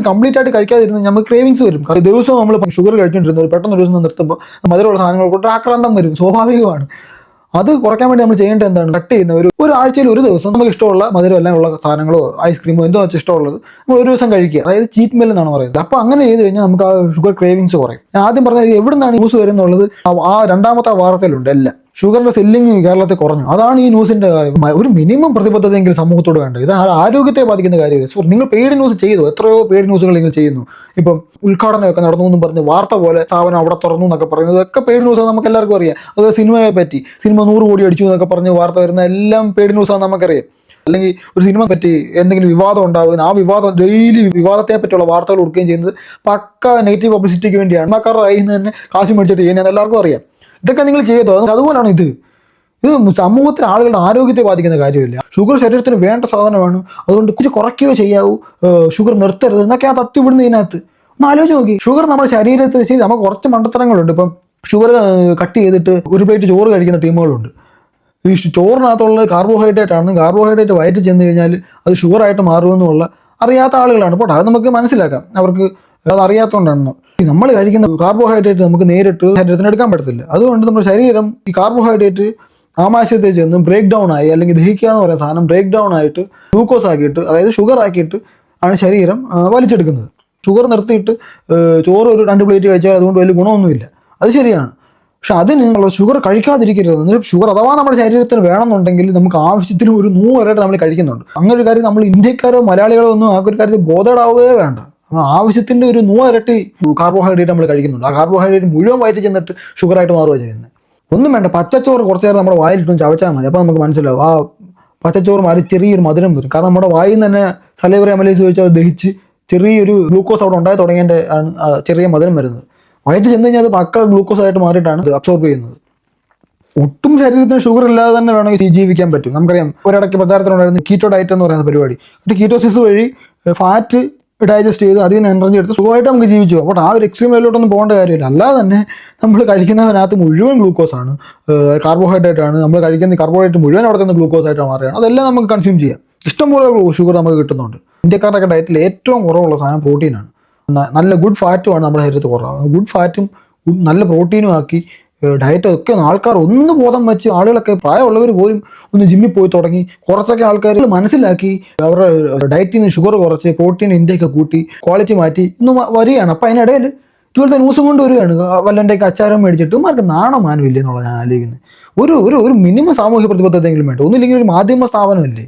Complete ആയിട്ട് കഴിക്കാതിരുന്ന് നമുക്ക് cravings വരും. ദിവസവും നമ്മൾ ഷുഗർ കഴിച്ചിട്ടിരുന്നത് പെട്ടെന്ന് ഒരു ദിവസം നിർത്തുമ്പോൾ മധുരമുള്ള സാധനങ്ങൾ കൊണ്ട് ആക്രാന്തം വരും, സ്വാഭാവികമാണ്. അത് കുറയ്ക്കാൻ വേണ്ടി നമ്മൾ ചെയ്യേണ്ടത് എന്താണ്? കട്ട് ചെയ്യുന്ന ഒരു ആഴ്ചയിൽ ഒരു ദിവസം നമുക്ക് ഇഷ്ടമുള്ള മധുരം എല്ലാം ഉള്ള സാധനങ്ങളോ ഐസ്ക്രീമോ എന്തോ വെച്ച് ഇഷ്ടമുള്ളത് നമ്മൾ ഒരു ദിവസം കഴിക്കുക. അതായത് ചീറ്റ് മെൽ എന്നാണ് പറയുന്നത്. അപ്പോൾ അങ്ങനെ ചെയ്ത് കഴിഞ്ഞാൽ നമുക്ക് ആ ഷുഗർ ക്രേവിങ്സ് കുറയും. ഞാൻ ആദ്യം പറഞ്ഞത് എവിടെ നിന്നാണ് ന്യൂസ് വരുന്നുള്ളത്, ആ രണ്ടാമത്തെ വാർത്തയിലുണ്ട് എല്ലാം. ഷുഗറിന്റെ സെല്ലിങ് കേരളത്തിൽ കുറഞ്ഞു. അതാണ് ഈ ന്യൂസിന്റെ കാര്യം. ഒരു മിനിമം പ്രതിബദ്ധതയെങ്കിലും സമൂഹത്തോട് വേണ്ടത്. ഇത് ആരോഗ്യത്തെ ബാധിക്കുന്ന കാര്യമല്ല. നിങ്ങൾ പെയ്ഡ് ന്യൂസ് ചെയ്തു, എത്രയോ പെയ്ഡ് ന്യൂസുകൾ നിങ്ങൾ ചെയ്യുന്നു. ഇപ്പം ഉദ്ഘാടനമൊക്കെ നടന്നു എന്നും പറഞ്ഞ് വാർത്ത പോലെ സ്ഥാപനം അവിടെ തുറന്നു എന്നൊക്കെ പറയുന്നത് ഒക്കെ പെയ്ഡ് ന്യൂസാണ്, നമുക്ക് എല്ലാവർക്കും അറിയാം. അത് സിനിമയെ പറ്റി സിനിമ 100 കോടി അടിച്ചു എന്നൊക്കെ പറഞ്ഞ് വാർത്ത വരുന്ന എല്ലാം പെയ്ഡ് ന്യൂസാണ് നമുക്കറിയാം. അല്ലെങ്കിൽ ഒരു സിനിമ പറ്റി എന്തെങ്കിലും വിവാദം ഉണ്ടാകുന്ന ആ വിവാദം ഡെയിലി വിവാദത്തെ പറ്റിയുള്ള വാർത്തകൾ കൊടുക്കുകയും ചെയ്യുന്നത് പക്ക നെഗറ്റീവ് പബ്ലിസിറ്റിക്ക് വേണ്ടിയാണ്. സിനിമാക്കാരുടെ കയ്യിൽ നിന്ന് തന്നെ കാശ് മേടിച്ചിട്ട് ചെയ്യുന്നത് എല്ലാവർക്കും അറിയാം. ഇതൊക്കെ നിങ്ങൾ ചെയ്തോ? അതുപോലെയാണ് ഇത് സമൂഹത്തിലെ ആളുകളുടെ ആരോഗ്യത്തെ ബാധിക്കുന്ന കാര്യമില്ല. ഷുഗർ ശരീരത്തിന് വേണ്ട സാധനമാണ്, അതുകൊണ്ട് കുറയ്ക്കുകയോ ചെയ്യാവൂ, ഷുഗർ നിർത്തരുത് എന്നൊക്കെ ആ തട്ടിവിടുന്ന ഇതിനകത്ത് ഒന്ന് ആലോചിച്ച് നോക്കി. ഷുഗർ നമ്മുടെ ശരീരത്തിൽ ശരി നമുക്ക് കുറച്ച് മണ്ടത്തരങ്ങളുണ്ട്. ഇപ്പം ഷുഗർ കട്ട് ചെയ്തിട്ട് ഒരു പ്ലേറ്റ് ചോറ് കഴിക്കുന്ന ടീമുകളുണ്ട്. ഈ ചോറിനകത്തുള്ളത് കാർബോഹൈഡ്രേറ്റ് ആണ്. കാർബോഹൈഡ്രേറ്റ് വയറ്റിൽ ചെന്ന് കഴിഞ്ഞാൽ അത് ഷുഗറായിട്ട് മാറുമെന്നുള്ള അറിയാത്ത ആളുകളാണ്. പോട്ടെ, അത് നമുക്ക് മനസ്സിലാക്കാം, അവർക്ക് അത് അറിയാത്തതുകൊണ്ടാണ്. നമ്മൾ കഴിക്കുന്ന കാർബോഹൈഡ്രേറ്റ് നമുക്ക് നേരിട്ട് ശരീരത്തിന് എടുക്കാൻ പറ്റത്തില്ല. അതുകൊണ്ട് നമ്മുടെ ശരീരം ഈ കാർബോഹൈഡ്രേറ്റ് ആമാശയത്തിൽ ചെന്ന് ബ്രേക്ക് ഡൗൺ ആയി, അല്ലെങ്കിൽ ദഹിക്കുക എന്ന് പറയുന്ന സാധനം ബ്രേക്ക് ഡൗൺ ആയിട്ട് ഗ്ലൂക്കോസ് ആക്കിയിട്ട്, അതായത് ഷുഗർ ആക്കിയിട്ട് ആണ് ശരീരം വലിച്ചെടുക്കുന്നത്. ഷുഗർ നിർത്തിയിട്ട് ചോറ് ഒരു 2 പ്ലേറ്റ് കഴിച്ചാൽ അതുകൊണ്ട് വലിയ ഗുണമൊന്നുമില്ല, അത് ശരിയാണ്. പക്ഷെ അതിന് ഷുഗർ കഴിക്കാതിരിക്കരുത്. ഷുഗർ അഥവാ നമ്മുടെ ശരീരത്തിന് വേണമെന്നുണ്ടെങ്കിൽ നമുക്ക് ആവശ്യത്തിന് ഒരു 100 നമ്മൾ കഴിക്കുന്നുണ്ട്. അങ്ങനെ ഒരു കാര്യം നമ്മൾ ഇന്ത്യക്കാരോ മലയാളികളോ ഒന്നും ആ ഒരു കാര്യത്തിൽ ബോധേഡാവുകയേ വേണ്ട. ആവശ്യത്തിൻ്റെ ഒരു 100 ഇരട്ടി കാർബോഹൈഡ്രേറ്റ് നമ്മൾ കഴിക്കുന്നുണ്ട്. ആ കാർബോഹൈഡ്രേറ്റ് മുഴുവൻ വയറ്റി ചെന്നിട്ട് ഷുഗറായിട്ട് മാറുക ചെയ്യുന്നത്. ഒന്നും വേണ്ട, പച്ചച്ചോറ് കുറച്ച് നേരം നമ്മുടെ വായിലിട്ടും ചവച്ചാൽ മതി. അപ്പോൾ നമുക്ക് മനസ്സിലാവും ആ പച്ചച്ചോറ് മാറി ചെറിയൊരു മധുരം വരും. കാരണം നമ്മുടെ വായിൽ നിന്ന് തന്നെ സലൈവറി അമൈലേസ് വെച്ചാൽ അത് ദഹിച്ച് ചെറിയൊരു ഗ്ലൂക്കോസ് അവിടെ ഉണ്ടായി തുടങ്ങിയതിൻ്റെ ആണ് ചെറിയ മധുരം വരുന്നത്. വയറ്റ് ചെന്ന് കഴിഞ്ഞാൽ അത് പക്ക ഗ്ലൂക്കോസ് ആയിട്ട് മാറിയിട്ടാണ് ഇത് അബ്സോർബ് ചെയ്യുന്നത്. ഒട്ടും ശരീരത്തിന് ഷുഗർ ഇല്ലാതെ തന്നെ വേണമെങ്കിൽ ജീവിക്കാൻ പറ്റും. നമുക്കറിയാം ഒരിടയ്ക്ക് പ്രചാരത്തിലുണ്ടായിരുന്നു കീറ്റോ ഡയറ്റ് എന്ന് പറയുന്ന പരിപാടി. കീറ്റോസിസ് വഴി ഫാറ്റ് ഡൈജസ്റ്റ് ചെയ്ത് അതിൽ നിന്ന് എനർജി എടുത്ത് സുഖമായിട്ട് നമുക്ക് ജീവിച്ചു. അപ്പോൾ ആ ഒരു എക്സ്ട്രീം ലെവലിലോട്ടൊന്നും പോകേണ്ട കാര്യമില്ല. അല്ലാതെ തന്നെ നമ്മൾ കഴിക്കുന്നതിനകത്ത് മുഴുവൻ ഗ്ലൂക്കോസ് ആണ്, കാർബോഹൈഡ്രേറ്റ് ആണ്. നമ്മൾ കഴിക്കുന്ന കാർബോഹൈഡ്രേറ്റ് മുഴുവൻ അവിടെ നിന്ന് ഗ്ലൂക്കോസ് ആയിട്ട് മാറുകയാണ്. അതെല്ലാം നമുക്ക് കൺസ്യൂം ചെയ്യാം. ഇഷ്ടംപോലെ ഷുഗർ നമുക്ക് കിട്ടുന്നുണ്ട്. ഇന്ത്യക്കാരുടെ ഡയറ്റിൽ ഏറ്റവും കുറവുള്ള സാധനം പ്രോട്ടീനാണ്. നല്ല ഗുഡ് ഫാറ്റുമാണ് നമ്മുടെ ശരീരത്തിൽ കുറവ്. ഗുഡ് ഫാറ്റും നല്ല പ്രോട്ടീനും ആക്കി ഡയറ്റ് ഒക്കെ ആൾക്കാർ ഒന്ന് ബോധം വെച്ച്, ആളുകളൊക്കെ പ്രായമുള്ളവർ പോലും ഒന്ന് ജിമ്മിൽ പോയി തുടങ്ങി. കുറച്ചൊക്കെ ആൾക്കാർ മനസ്സിലാക്കി അവരുടെ ഡയറ്റിൽ നിന്ന് ഷുഗർ കുറച്ച് പ്രോട്ടീൻ ഇൻടേക്ക് കൂട്ടി ക്വാളിറ്റി മാറ്റി ഇന്ന് വരികയാണ്. അപ്പം അതിനിടയിൽ ഇതുപോലത്തെ ന്യൂസും കൊണ്ട് വരികയാണ്. വല്ലൻ്റെയൊക്കെ അച്ചാരം മേടിച്ചിട്ട് മാർക്ക് നാണമാനമില്ലേ എന്നുള്ളത് ഞാൻ ആലോചിക്കുന്നത്. ഒരു മിനിമം സാമൂഹ്യ പ്രതിബദ്ധതയെങ്കിലും വേണ്ട. ഒന്നുമില്ലെങ്കിൽ ഒരു മാധ്യമ സ്ഥാപനമല്ലേ.